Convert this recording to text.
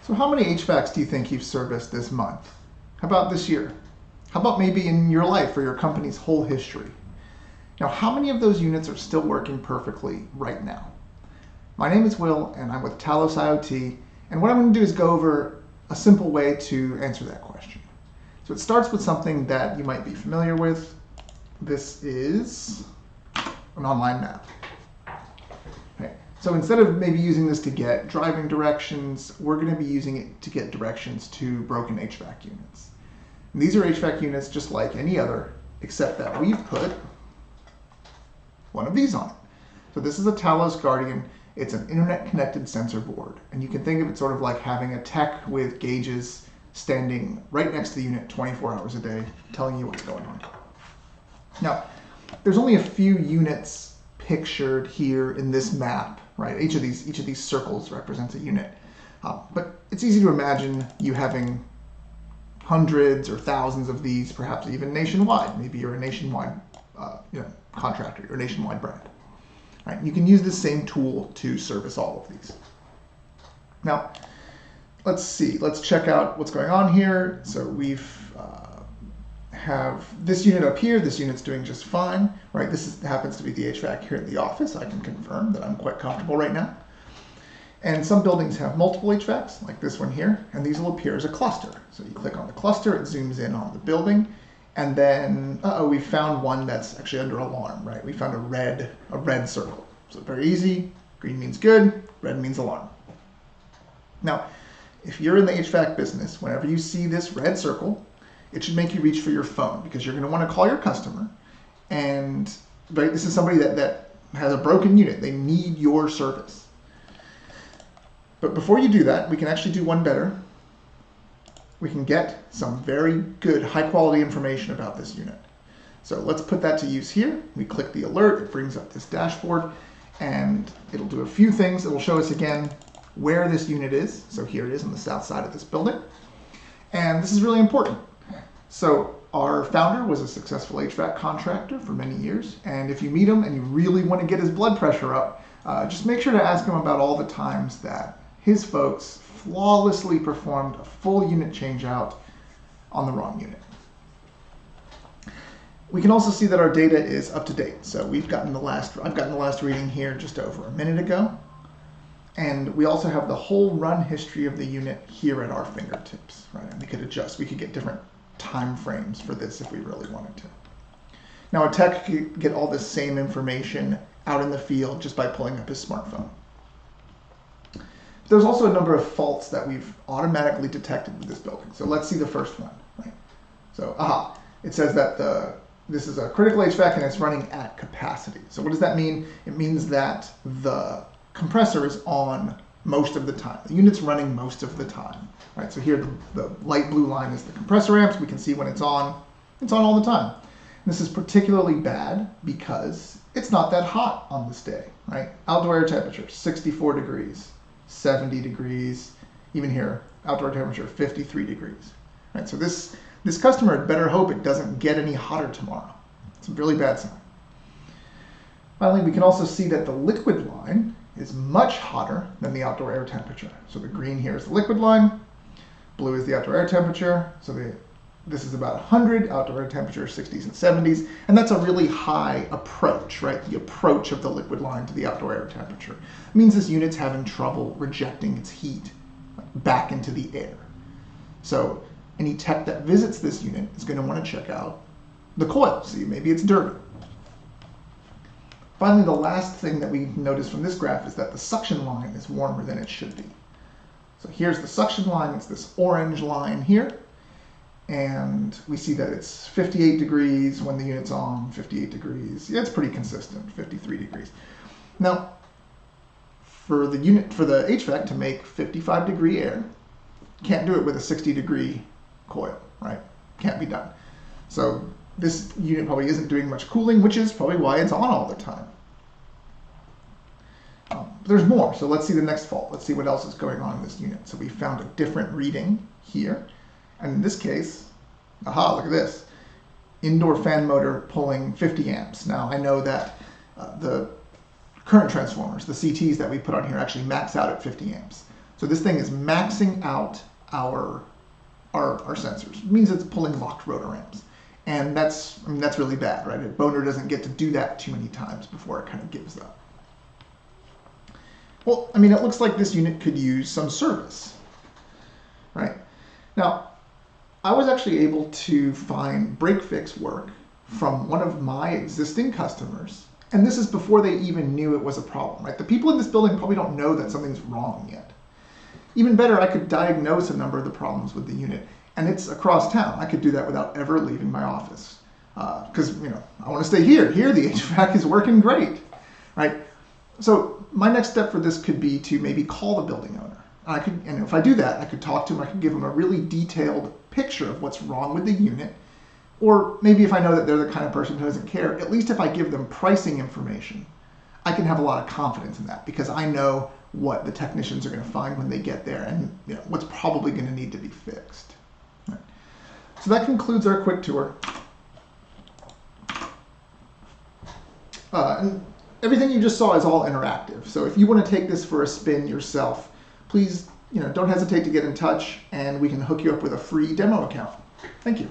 So how many HVACs do you think you've serviced this month? How about this year? How about maybe in your life or your company's whole history? Now, how many of those units are still working perfectly right now? My name is Will, and I'm with Talos IoT, and what I'm going to do is go over a simple way to answer that question. So it starts with something that you might be familiar with. This is an online map. Okay. So instead of maybe using this to get driving directions, we're going to be using it to get directions to broken HVAC units. And these are HVAC units just like any other, except that we've put one of these on it. So this is a Talos Guardian. It's an internet-connected sensor board. And you can think of it sort of like having a tech with gauges standing right next to the unit 24 hours a day, telling you what's going on. Now, there's only a few units pictured here in this map, right? Each of these circles represents a unit. But it's easy to imagine you having hundreds or thousands of these, perhaps even nationwide. Maybe you're a nationwide contractor, you're a nationwide brand. Right? You can use this same tool to service all of these. Now, let's see. Let's check out what's going on here. So we've have this unit up here. This unit's doing just fine, right? This happens to be the HVAC here at the office. I can confirm that I'm quite comfortable right now. And some buildings have multiple HVACs, like this one here, and these will appear as a cluster. So you click on the cluster, it zooms in on the building, and then, we found one that's actually under alarm, right? We found a red circle. So very easy. Green means good, red means alarm. Now, if you're in the HVAC business, whenever you see this red circle, it should make you reach for your phone because you're going to want to call your customer. And right, this is somebody that has a broken unit. They need your service. But before you do that, we can actually do one better. We can get some very good, high-quality information about this unit. So let's put that to use here. We click the alert. It brings up this dashboard, and it'll do a few things. It'll show us again where this unit is. So here it is on the south side of this building. And this is really important. So our founder was a successful HVAC contractor for many years. And if you meet him and you really want to get his blood pressure up, just make sure to ask him about all the times that his folks flawlessly performed a full unit change out on the wrong unit. We can also see that our data is up to date. So I've gotten the last reading here just over a minute ago. And we also have the whole run history of the unit here at our fingertips, right? And we could adjust, we could get different time frames for this if we really wanted to. Now a tech could get all this same information out in the field just by pulling up his smartphone. There's also a number of faults that we've automatically detected with this building. So let's see the first one, right? So, it says that this is a critical HVAC and it's running at capacity. So what does that mean? It means that the compressor is on most of the time. The unit's running most of the time, right? So here the light blue line is the compressor amps. We can see when it's on all the time. And this is particularly bad because it's not that hot on this day, right? Outdoor air temperature, 64 degrees, 70 degrees, even here, outdoor temperature, 53 degrees, right? So this customer had better hope it doesn't get any hotter tomorrow. It's a really bad sign. Finally, we can also see that the liquid line is much hotter than the outdoor air temperature. So the green here is the liquid line, blue is the outdoor air temperature. So this is about 100, outdoor air temperature 60s and 70s, and that's a really high approach, right? The approach of the liquid line to the outdoor air temperature. It means this unit's having trouble rejecting its heat back into the air. So any tech that visits this unit is going to want to check out the coil, see maybe it's dirty. Finally, the last thing that we notice from this graph is that the suction line is warmer than it should be. So here's the suction line, it's this orange line here, and we see that it's 58 degrees when the unit's on, 58 degrees. Yeah, it's pretty consistent, 53 degrees. Now, for the HVAC to make 55 degree air, can't do it with a 60 degree coil, right? Can't be done. So this unit probably isn't doing much cooling, which is probably why it's on all the time. There's more, so let's see the next fault. Let's see what else is going on in this unit. So we found a different reading here, and in this case, look at this. Indoor fan motor pulling 50 amps. Now I know that the current transformers, the CTs that we put on here, actually max out at 50 amps. So this thing is maxing out our sensors. It means it's pulling locked rotor amps. And that's really bad, right? A boner doesn't get to do that too many times before it kind of gives up. Well, it looks like this unit could use some service, right? Now, I was actually able to find break fix work from one of my existing customers, and this is before they even knew it was a problem, right? The people in this building probably don't know that something's wrong yet. Even better, I could diagnose a number of the problems with the unit, and it's across town. I could do that without ever leaving my office, because I want to stay here. Here, the HVAC is working great, right? So my next step for this could be to maybe call the building owner. And if I do that, I could talk to him. I could give him a really detailed picture of what's wrong with the unit. Or maybe if I know that they're the kind of person who doesn't care, at least if I give them pricing information, I can have a lot of confidence in that because I know what the technicians are going to find when they get there and what's probably going to need to be fixed. Right. So that concludes our quick tour. And everything you just saw is all interactive. So if you want to take this for a spin yourself, please don't hesitate to get in touch and we can hook you up with a free demo account. Thank you.